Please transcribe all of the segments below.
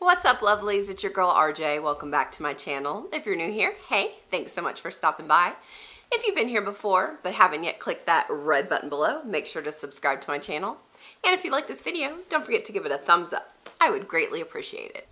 What's up, lovelies? It's your girl RJ. Welcome back to my channel. If you're new here, hey, thanks so much for stopping by. If you've been here before but haven't yet clicked that red button below, make sure to subscribe to my channel. And if you like this video, don't forget to give it a thumbs up. I would greatly appreciate it.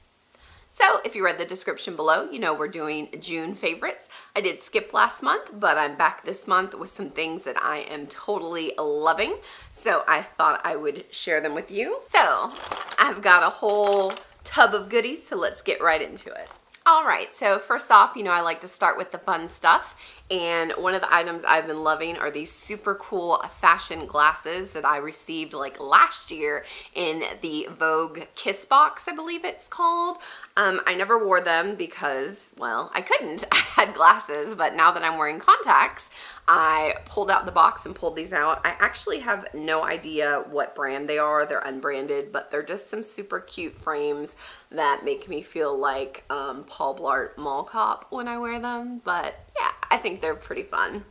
So if you read the description below, you know we're doing June favorites. I did skip last month, but I'm back this month with some things that I am totally loving. So I thought I would share them with you. So I've got a whole tub of goodies, so let's get right into it. All right, so first off, you know I like to start with the fun stuff, and one of the items I've been loving are these super cool fashion glasses that I received like last year in the Vogue Kiss box, I believe it's called. I never wore them because, well, I couldn't. I had glasses, but now that I'm wearing contacts, I pulled out the box and pulled these out. I actually have no idea what brand they are. They're unbranded, but they're just some super cute frames that make me feel like Paul Blart Mall Cop when I wear them. But yeah, I think they're pretty fun.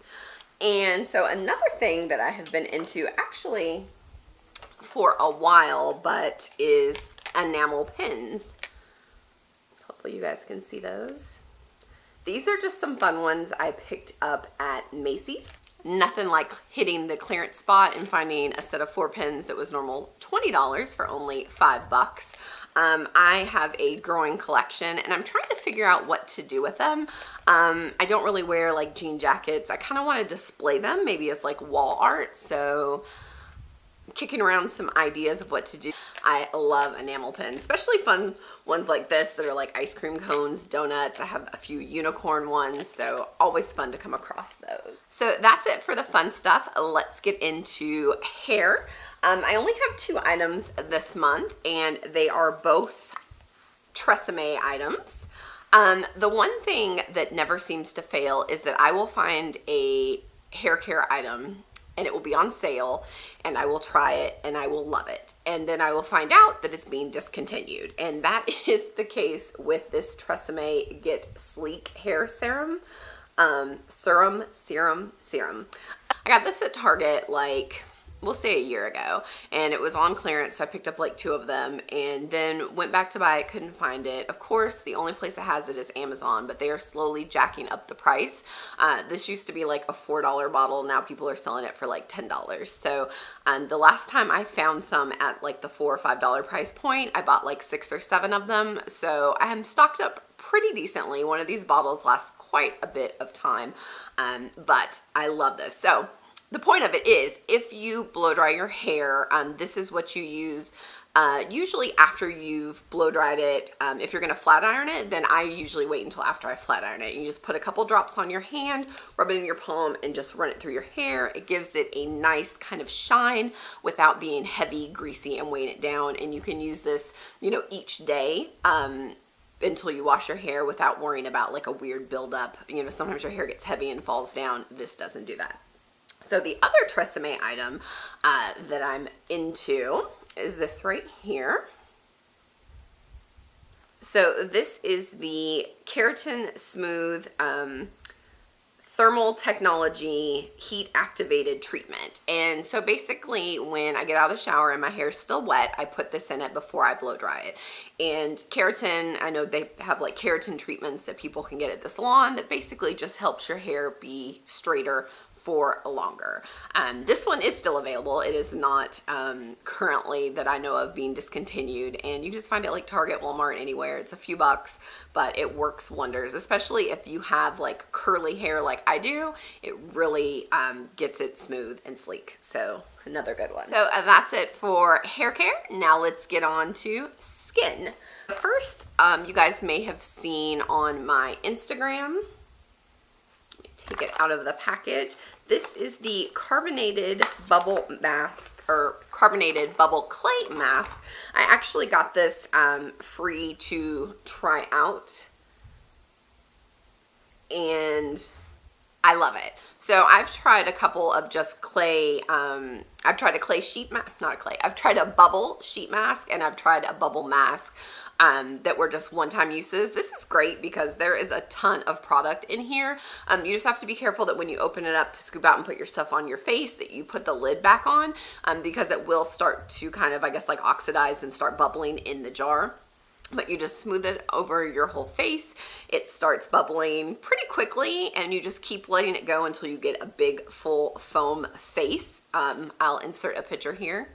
And so another thing that I have been into actually for a while, but is enamel pins. Hopefully you guys can see those. These are just some fun ones I picked up at Macy's. Nothing like hitting the clearance spot and finding a set of 4 pins that was normal $20 for only $5. I have a growing collection and I'm trying to figure out what to do with them. I don't really wear like jean jackets. I kind of want to display them maybe as like wall art, so kicking around some ideas of what to do. I love enamel pins, especially fun ones like this that are like ice cream cones, donuts. I have a few unicorn ones, so always fun to come across those. So that's it for the fun stuff. Let's get into hair. I only have 2 items this month, and they are both Tresemme items. The one thing that never seems to fail is that I will find a hair care item and it will be on sale, and I will try it and I will love it. And then I will find out that it's being discontinued. And that is the case with this Tresemme Get Sleek hair serum. Serum. I got this at Target like, we'll say a year ago, and it was on clearance, so I picked up like 2 of them and then went back to buy it, couldn't find it. Of course, the only place that has it is Amazon, but they are slowly jacking up the price. This used to be like a $4 bottle. Now people are selling it for like $10. So the last time I found some at like the $4 or $5 price point, I bought like 6 or 7 of them. So I am stocked up pretty decently. One of these bottles lasts quite a bit of time, but I love this. So the point of it is, if you blow dry your hair, this is what you use usually after you've blow dried it. If you're going to flat iron it, then I usually wait until after I flat iron it. You just put a couple drops on your hand, rub it in your palm, and just run it through your hair. It gives it a nice kind of shine without being heavy, greasy, and weighing it down. And you can use this, you know, each day until you wash your hair without worrying about like a weird buildup. You know, sometimes your hair gets heavy and falls down. This doesn't do that. So the other Tresemme item that I'm into is this right here. So this is the Keratin Smooth Thermal Technology Heat Activated Treatment. And so basically when I get out of the shower and my hair is still wet, I put this in it before I blow dry it. And keratin, I know they have like keratin treatments that people can get at the salon that basically just helps your hair be straighter for longer. This one is still available. It is not currently that I know of being discontinued, and you just find it like Target, Walmart, anywhere. It's a few bucks, but it works wonders, especially if you have like curly hair like I do. It really gets it smooth and sleek. So another good one. So that's it for hair care. Now let's get on to skin. First, you guys may have seen on my Instagram, take it out of the package. This is the Carbonated Bubble Mask, or Carbonated Bubble Clay Mask. I actually got this free to try out, and I love it. So I've tried a couple of just clay, I've tried a clay sheet mask, not a clay, I've tried a bubble sheet mask, and I've tried a bubble mask. That were just one-time uses. This is great because there is a ton of product in here. You just have to be careful that when you open it up to scoop out and put your stuff on your face, that you put the lid back on, because it will start to kind of, I guess, like oxidize and start bubbling in the jar. but you just smooth it over your whole face. It starts bubbling pretty quickly, and you just keep letting it go until you get a big full foam face. I'll insert a picture here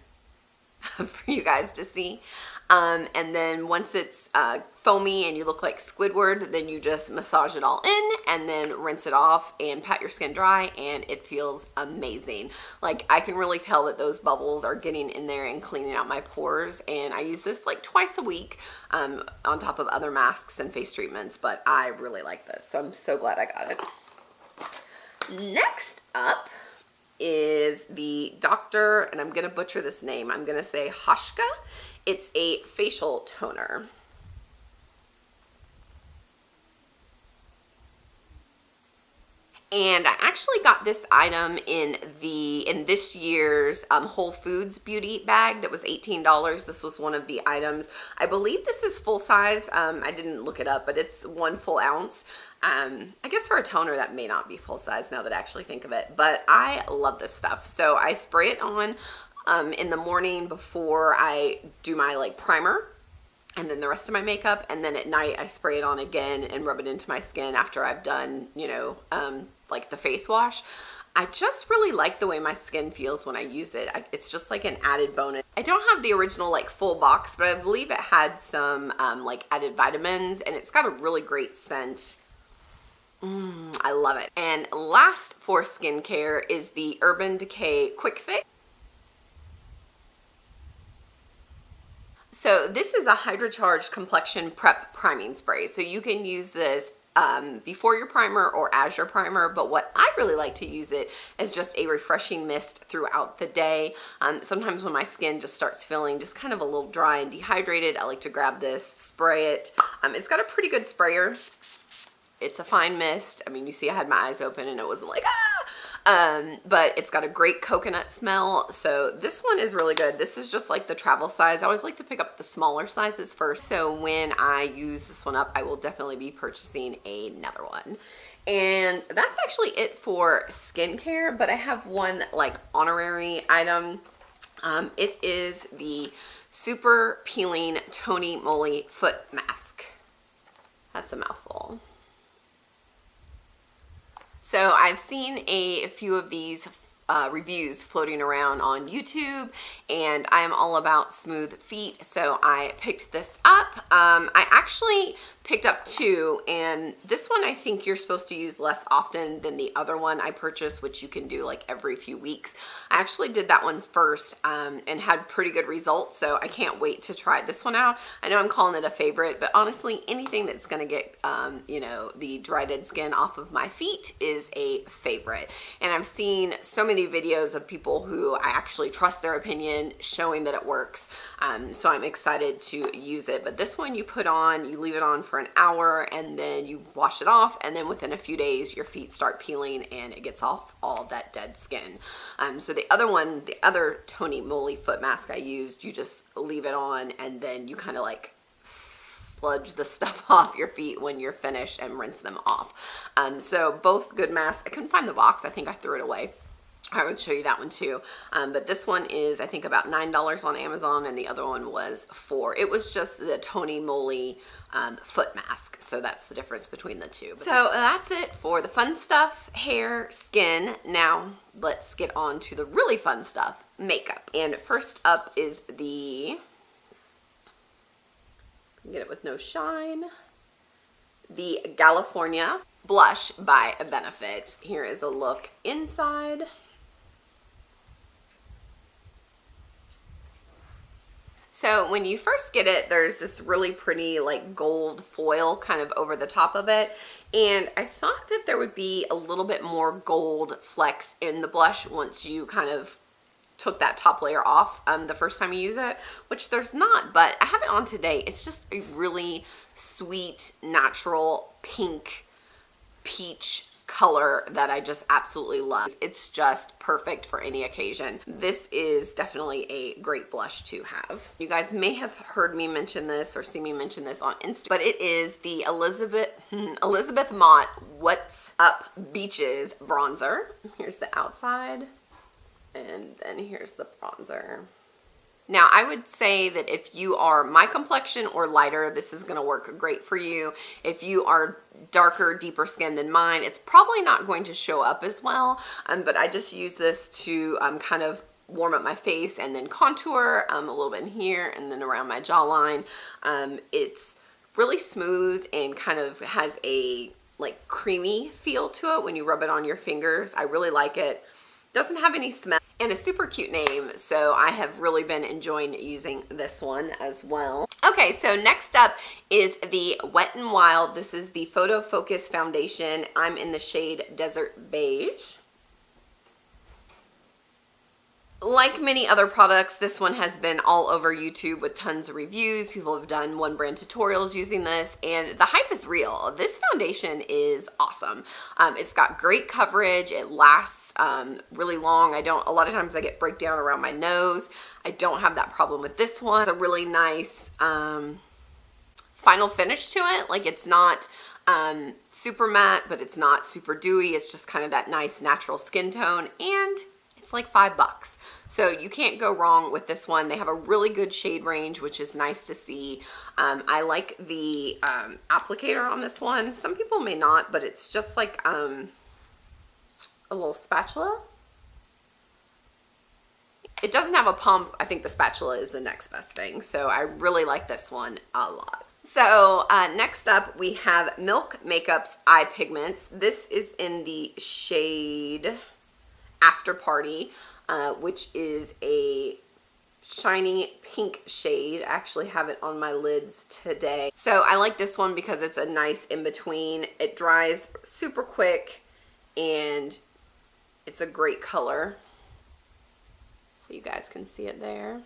for you guys to see. And then once it's foamy and you look like Squidward, then you just massage it all in and then rinse it off and pat your skin dry, and it feels amazing. Like, I can really tell that those bubbles are getting in there and cleaning out my pores, and I use this like twice a week on top of other masks and face treatments, but I really like this, so I'm so glad I got it. Next up is the Dr., and I'm gonna butcher this name, I'm gonna say Hauschka. It's a facial toner. And I actually got this item in this year's Whole Foods beauty bag that was $18. This was one of the items. I believe this is full size. I didn't look it up, but it's 1 full ounce. I guess for a toner that may not be full size now that I actually think of it, but I love this stuff. So I spray it on in the morning before I do my like primer and then the rest of my makeup, and then at night I spray it on again and rub it into my skin after I've done, you know, like the face wash. I just really like the way my skin feels when I use it. It's just like an added bonus. I don't have the original like full box, but I believe it had some like added vitamins, and it's got a really great scent. I love it. And last for skincare is the Urban Decay Quick Fix. So this is a hydrocharged complexion prep priming spray. So you can use this before your primer or as your primer, but what I really like to use it as just a refreshing mist throughout the day. Sometimes when my skin just starts feeling just kind of a little dry and dehydrated, I like to grab this, spray it. It's got a pretty good sprayer. It's a fine mist. I mean, you see I had my eyes open and it wasn't like, but it's got a great coconut smell. So this one is really good. This is just like the travel size. I always like to pick up the smaller sizes first. So when I use this one up, I will definitely be purchasing another one. And that's actually it for skincare, but I have one like honorary item. It is the Super Peeling Moly Foot Mask. That's a mouthful. So I've seen a few of these reviews floating around on YouTube, and I am all about smooth feet, so I picked this up. I actually picked up 2, and this one I think you're supposed to use less often than the other one I purchased, which you can do like every few weeks. I actually did that one first and had pretty good results, so I can't wait to try this one out. I know I'm calling it a favorite, but honestly, anything that's gonna get you know, the dry dead skin off of my feet is a favorite. And I've seen so many videos of people who I actually trust their opinion showing that it works, so I'm excited to use it. But this one you put on, you leave it on for an hour, and then you wash it off, and then within a few days your feet start peeling and it gets off all that dead skin. So the other one, the other Moly foot mask I used, you just leave it on and then you kind of like sludge the stuff off your feet when you're finished and rinse them off. So both good masks. I couldn't find the box. I think I threw it away. I would show you that one too. But this one is, I think, about $9 on Amazon, and the other one was $4. It was just the Moly foot mask. So that's the difference between the two. So that's it for the fun stuff, hair, skin. Now let's get on to the really fun stuff, makeup. And first up is the, get it with no shine, the GALifornia blush by Benefit. Here is a look inside. So when you first get it, there's this really pretty like gold foil kind of over the top of it. And I thought that there would be a little bit more gold flecks in the blush once you kind of took that top layer off the first time you use it, which there's not, but I have it on today. It's just a really sweet, natural pink peach color that I just absolutely love. It's just perfect for any occasion. This is definitely a great blush to have. You guys may have heard me mention this or seen me mention this on Instagram, but it is the Elizabeth Mott What's Up Beaches bronzer. Here's the outside, and then here's the bronzer. Now, I would say that if you are my complexion or lighter, this is gonna work great for you. If you are darker, deeper skin than mine, it's probably not going to show up as well, but I just use this to kind of warm up my face and then contour a little bit in here and then around my jawline. It's really smooth and kind of has a like creamy feel to it when you rub it on your fingers. I really like it. Doesn't have any smell and a super cute name, so I have really been enjoying using this one as well. Okay, so next up is the Wet n Wild. This is the Photo Focus Foundation. I'm in the shade Desert Beige. Like many other products, this one has been all over YouTube with tons of reviews. People have done one brand tutorials using this, and the hype is real. This foundation is awesome. It's got great coverage. It lasts really long. A lot of times I get breakdown around my nose. I don't have that problem with this one. It's a really nice final finish to it. Like, it's not super matte, but it's not super dewy. It's just kind of that nice natural skin tone, and it's like $5. So you can't go wrong with this one. They have a really good shade range, which is nice to see. I like the applicator on this one. Some people may not, but it's just like a little spatula. It doesn't have a pump. I think the spatula is the next best thing. So I really like this one a lot. So next up we have Milk Makeup's Eye Pigments. This is in the shade After Party, which is a shiny pink shade. I actually have it on my lids today. So I like this one because it's a nice in-between. It dries super quick and it's a great color. You guys can see it there.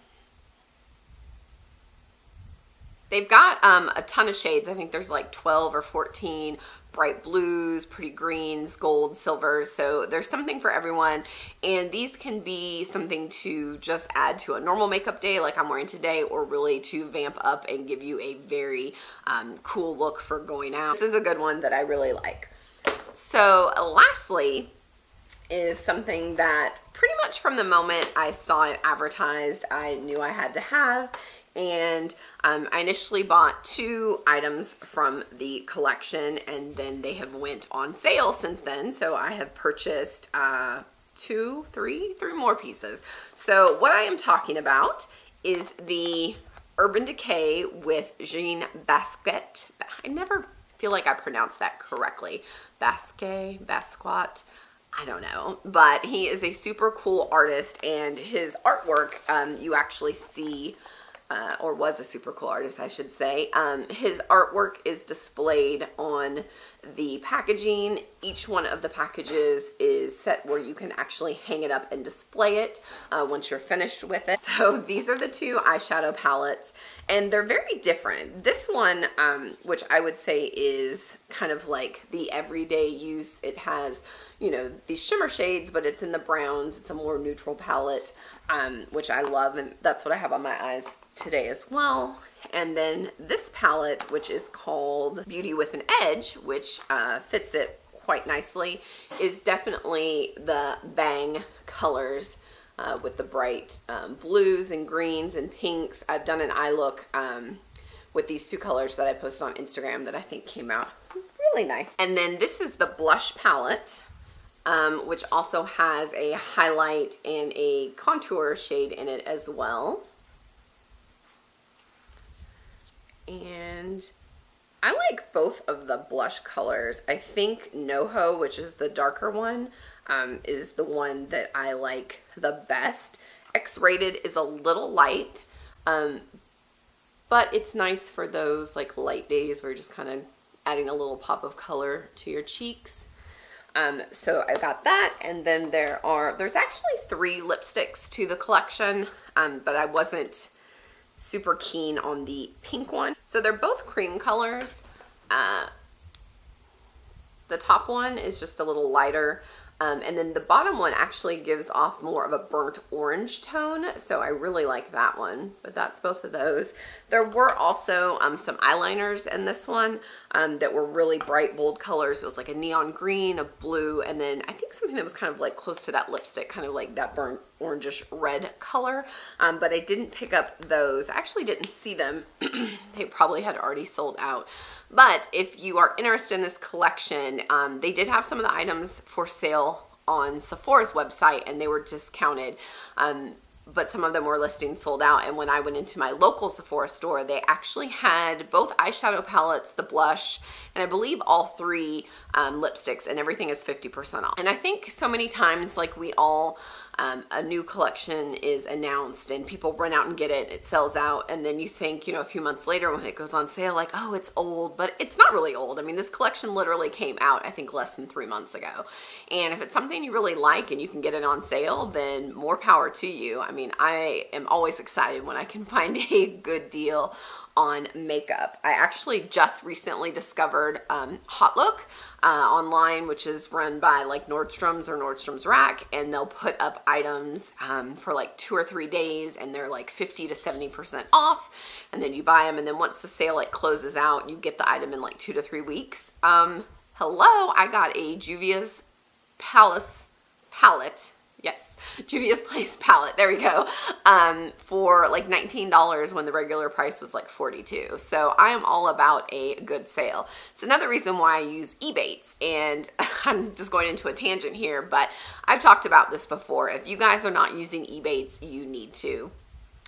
They've got a ton of shades. I think there's like 12 or 14. Bright blues, pretty greens, gold, silvers, so there's something for everyone. And these can be something to just add to a normal makeup day like I'm wearing today, or really to vamp up and give you a very cool look for going out. This is a good one that I really like. So lastly is something that pretty much from the moment I saw it advertised, I knew I had to have. And I initially bought 2 items from the collection, and then they have went on sale since then. So I have purchased 3 more pieces. So what I am talking about is the Urban Decay with Basquiat. I never feel like I pronounced that correctly. Basquiat. I don't know, but he is a super cool artist, and his artwork you actually see, or was a super cool artist, I should say. His artwork is displayed on the packaging. Each one of the packages is set where you can actually hang it up and display it once you're finished with it. So these are the 2 eyeshadow palettes, and they're very different. This one, which I would say is kind of like the everyday use, it has, you know, these shimmer shades, but it's in the browns. It's a more neutral palette, which I love, and that's what I have on my eyes today as well. And then this palette, which is called Beauty with an Edge, which fits it quite nicely, is definitely the bang colors with the bright blues and greens and pinks. I've done an eye look with these 2 colors that I posted on Instagram that I think came out really nice. And then this is the blush palette, which also has a highlight and a contour shade in it as well. And I like both of the blush colors. I think NoHo, which is the darker one, is the one that I like the best. X-Rated is a little light, but it's nice for those like light days where you're just kind of adding a little pop of color to your cheeks. So I got that, and then there's actually 3 lipsticks to the collection, but I wasn't super keen on the pink one. So they're both cream colors. The top one is just a little lighter. And then the bottom one actually gives off more of a burnt orange tone, so I really like that one. But that's both of those. There were also some eyeliners in this one that were really bright, bold colors. It was like a neon green, a blue, and then I think something that was kind of like close to that lipstick, kind of like that burnt orangish red color. But I didn't pick up those. I actually didn't see them. They probably had already sold out. But if you are interested in this collection, they did have some of the items for sale on Sephora's website and they were discounted. But some of them were listing sold out. And when I went into my local Sephora store, they actually had both eyeshadow palettes, the blush, and I believe all three lipsticks, and everything is 50% off. And I think so many times, like we all, a new collection is announced and people run out and get it, it sells out, and then you think, you know, a few months later when it goes on sale, like, oh, it's old, but it's not really old. I mean, this collection literally came out, I think, less than 3 months ago. And if it's something you really like and you can get it on sale, then more power to you. I mean, I am always excited when I can find a good deal on makeup. I actually just recently discovered Hot Look online, which is run by like Nordstrom's or Nordstrom's Rack, and they'll put up items for like 2 or 3 days, and they're like 50 to 70% off, and then you buy them, and then once the sale like closes out, you get the item in like 2 to 3 weeks. Hello, I got a Juvia's palette. Yes, Juvia's Place palette, there we go, for like $19 when the regular price was like $42. So I am all about a good sale. It's another reason why I use Ebates, and I'm just going into a tangent here, but I've talked about this before. If you guys are not using Ebates, you need to.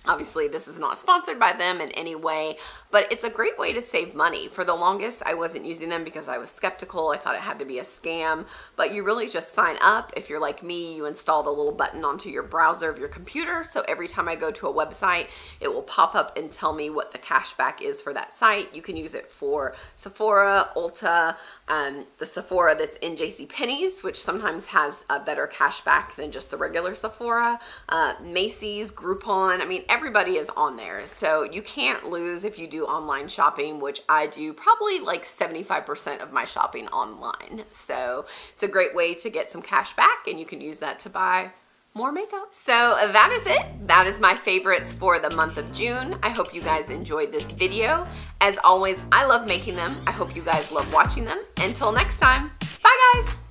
Obviously, this is not sponsored by them in any way, but it's a great way to save money. For the longest, I wasn't using them because I was skeptical. I thought it had to be a scam, but you really just sign up. If you're like me, you install the little button onto your browser of your computer, so every time I go to a website, it will pop up and tell me what the cashback is for that site. You can use it for Sephora, Ulta, the Sephora that's in JCPenney's, which sometimes has a better cashback than just the regular Sephora, Macy's, Groupon. I mean, everybody is on there, so you can't lose if you do online shopping, which I do probably like 75% of my shopping online. So it's a great way to get some cash back, and you can use that to buy more makeup. So that is it. That is my favorites for the month of June. I hope you guys enjoyed this video. As always, I love making them. I hope you guys love watching them. Until next time, bye guys.